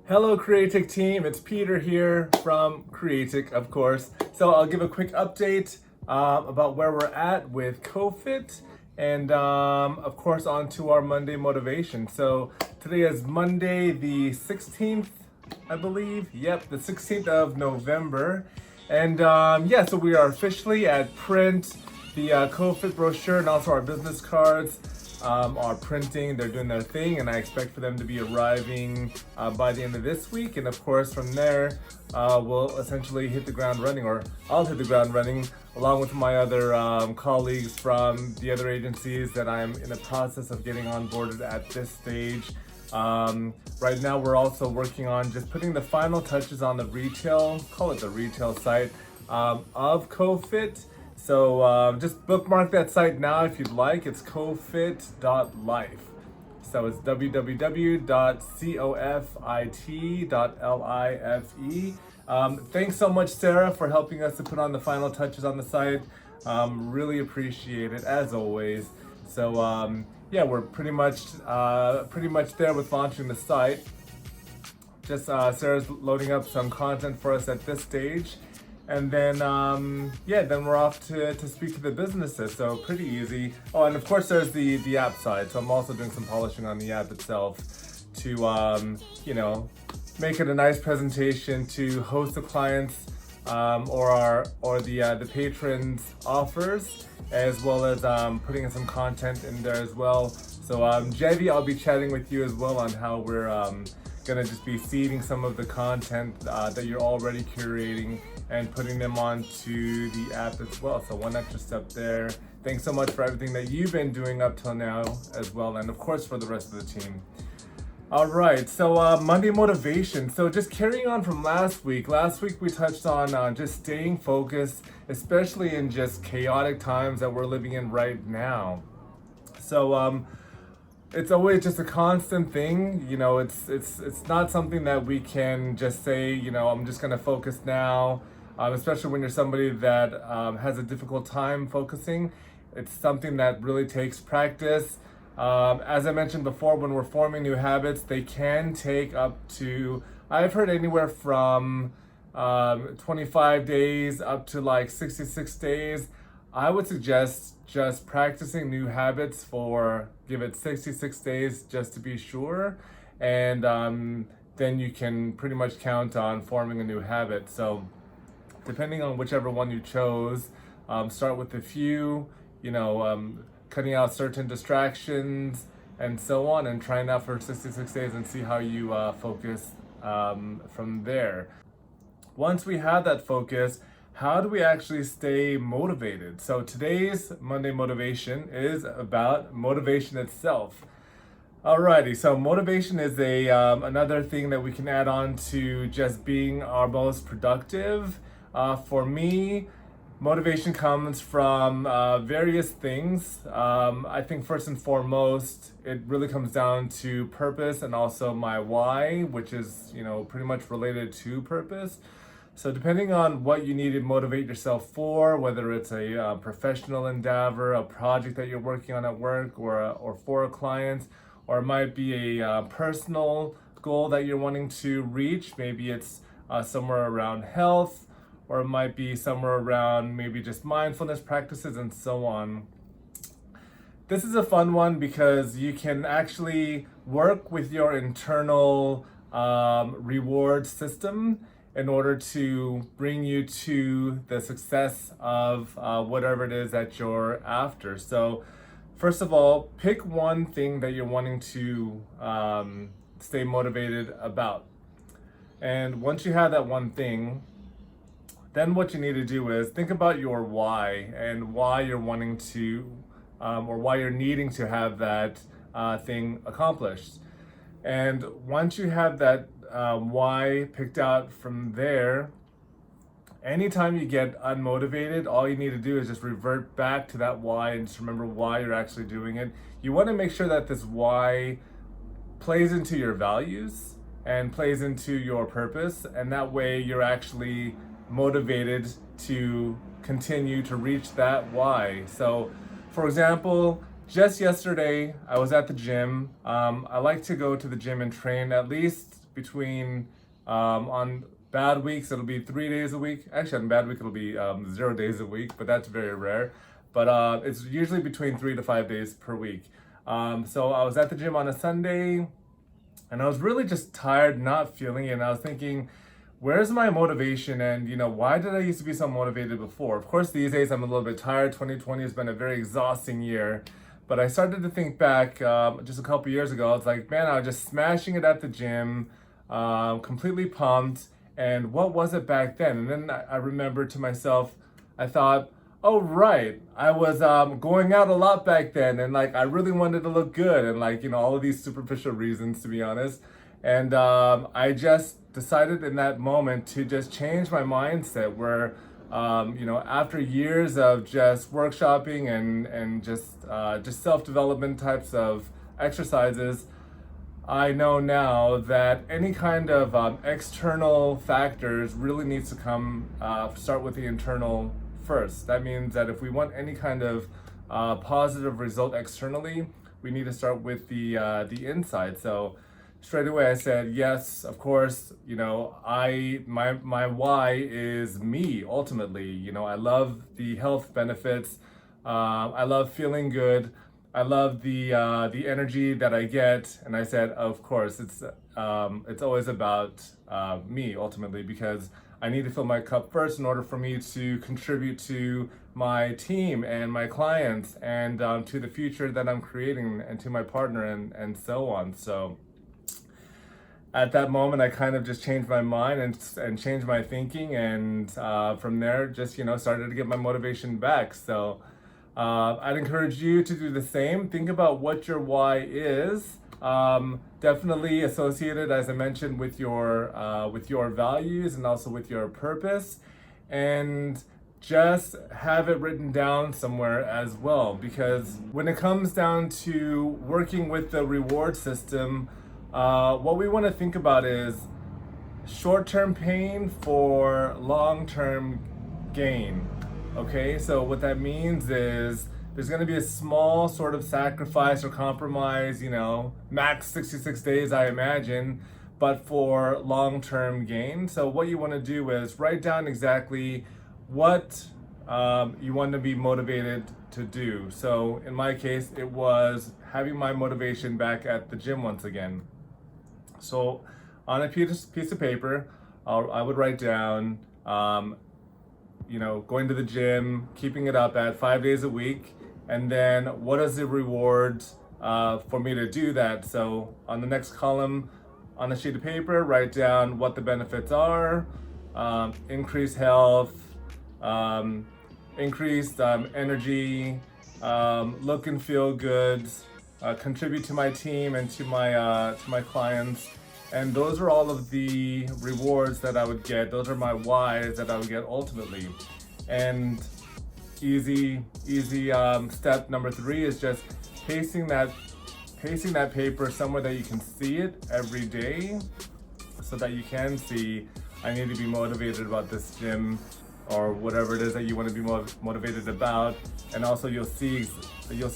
Hello Creatic team, it's Peter here from Creatic, of course. So I'll give a quick update about where we're at with CoFit and of course on to our Monday motivation. So today is Monday the 16th, I believe. Yep, the 16th of November. And so we are officially at print. The CoFit brochure and also our business cards are printing. They're doing their thing, and I expect for them to be arriving by the end of this week. And of course, from there, we'll essentially hit the ground running, or I'll hit the ground running along with my other colleagues from the other agencies that I'm in the process of getting onboarded at this stage. Right now, we're also working on just putting the final touches on the retail, call it the retail site of CoFit. So just bookmark that site now if you'd like. It's cofit.life. So it's www.cofit.life. Thanks so much, Sarah, for helping us to put on the final touches on the site. Really appreciate it, as always. So we're pretty much there with launching the site. Just Sarah's loading up some content for us at this stage. And then, then we're off to speak to the businesses. So pretty easy. Oh, and of course there's the app side. So I'm also doing some polishing on the app itself to, make it a nice presentation to host the clients or the patrons offers, as well as putting in some content in there as well. So Jevi, I'll be chatting with you as well on how we're gonna just be seeding some of the content that you're already curating and putting them onto the app as well. So one extra step there. Thanks so much for everything that you've been doing up till now as well, and of course for the rest of the team. All right, so Monday motivation. So just carrying on from last week. Last week we touched on just staying focused, especially in just chaotic times that we're living in right now. So it's always just a constant thing. It's not something that we can just say, I'm just gonna focus now. Especially when you're somebody that has a difficult time focusing. It's something that really takes practice. As I mentioned before, when we're forming new habits, they can take up to, I've heard anywhere from 25 days up to like 66 days. I would suggest just practicing new habits for, give it 66 days just to be sure. And then you can pretty much count on forming a new habit. So depending on whichever one you chose, start with a few, cutting out certain distractions and so on, and trying that for 66 days and see how you focus from there. Once we have that focus, how do we actually stay motivated? So today's Monday motivation is about motivation itself. Alrighty, so motivation is another thing that we can add on to just being our most productive. For me, motivation comes from various things. I think first and foremost, it really comes down to purpose and also my why, which is, pretty much related to purpose. So depending on what you need to motivate yourself for, whether it's a professional endeavor, a project that you're working on at work, or for a client, or it might be a personal goal that you're wanting to reach. Maybe it's somewhere around health, or it might be somewhere around maybe just mindfulness practices and so on. This is a fun one because you can actually work with your internal reward system in order to bring you to the success of whatever it is that you're after. So first of all, pick one thing that you're wanting to stay motivated about. And once you have that one thing, then what you need to do is think about your why and why you're wanting to, or why you're needing to have that thing accomplished. And once you have that why picked out from there, anytime you get unmotivated, all you need to do is just revert back to that why and just remember why you're actually doing it. You want to make sure that this why plays into your values and plays into your purpose, and that way you're actually motivated to continue to reach that why. So for example, just yesterday I was at the gym. I like to go to the gym and train at least between on bad weeks it'll be 3 days a week. Actually, on bad week it'll be 0 days a week, but that's very rare. But it's usually between 3 to 5 days per week. So I was at the gym on a Sunday, and I was really just tired, not feeling it. And I was thinking, where's my motivation? And why did I used to be so motivated before? Of course, these days I'm a little bit tired. 2020 has been a very exhausting year. But I started to think back just a couple years ago. I was like, man, I was just smashing it at the gym, completely pumped. And what was it back then? And then I remembered to myself, I thought, oh, right. I was going out a lot back then. And like, I really wanted to look good. And like, all of these superficial reasons, to be honest. And I just decided in that moment to just change my mindset where, after years of just workshopping and just self-development types of exercises, I know now that any kind of external factors really needs to start with the internal first. That means that if we want any kind of positive result externally, we need to start with the inside. So straight away I said, yes, of course, my why is me ultimately. I love the health benefits. I love feeling good. I love the energy that I get. And I said, of course, it's always about me ultimately, because I need to fill my cup first in order for me to contribute to my team and my clients and to the future that I'm creating and to my partner and so on. So at that moment, I kind of just changed my mind and changed my thinking, and from there, just started to get my motivation back. So I'd encourage you to do the same. Think about what your why is. Definitely associated, as I mentioned, with your values and also with your purpose, and just have it written down somewhere as well. Because when it comes down to working with the reward system, what we want to think about is short-term pain for long-term gain. Okay, so what that means is there's going to be a small sort of sacrifice or compromise, max 66 days, I imagine, but for long-term gain. So what you want to do is write down exactly what you want to be motivated to do. So in my case, it was having my motivation back at the gym once again. So on a piece of paper, I would write down, going to the gym, keeping it up at 5 days a week, and then what is the reward for me to do that. So on the next column on a sheet of paper, write down what the benefits are: increased health, increased energy, look and feel good, contribute to my team and to my clients. And those are all of the rewards that I would get. Those are my whys that I would get ultimately. And easy step number 3 is just pasting that paper somewhere that you can see it every day, so that you can see, I need to be motivated about this gym, or whatever it is that you want to be motivated about. And also you'll see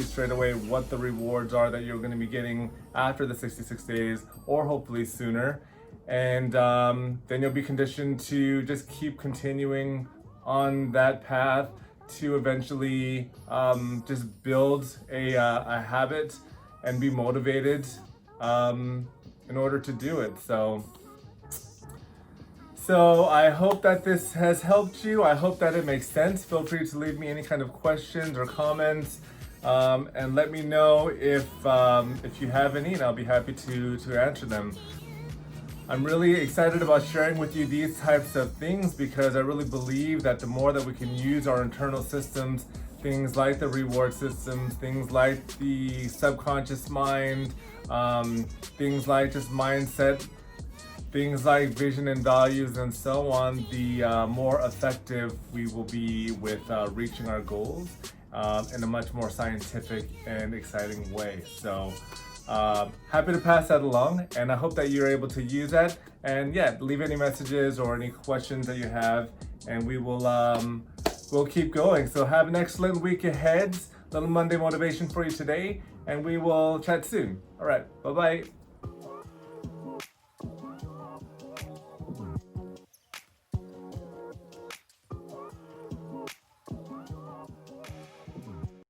straight away what the rewards are that you're going to be getting after the 66 days, or hopefully sooner. And then you'll be conditioned to just keep continuing on that path to eventually just build a habit and be motivated in order to do it. So I hope that this has helped you. I hope that it makes sense. Feel free to leave me any kind of questions or comments, and let me know if you have any, and I'll be happy to answer them. I'm really excited about sharing with you these types of things, because I really believe that the more that we can use our internal systems, things like the reward systems, things like the subconscious mind, things like just mindset, things like vision and values and so on, the more effective we will be with reaching our goals in a much more scientific and exciting way. So happy to pass that along, and I hope that you're able to use that. And yeah, leave any messages or any questions that you have, and we will we'll keep going. So have an excellent week ahead. Little Monday motivation for you today, and we will chat soon. All right, bye-bye.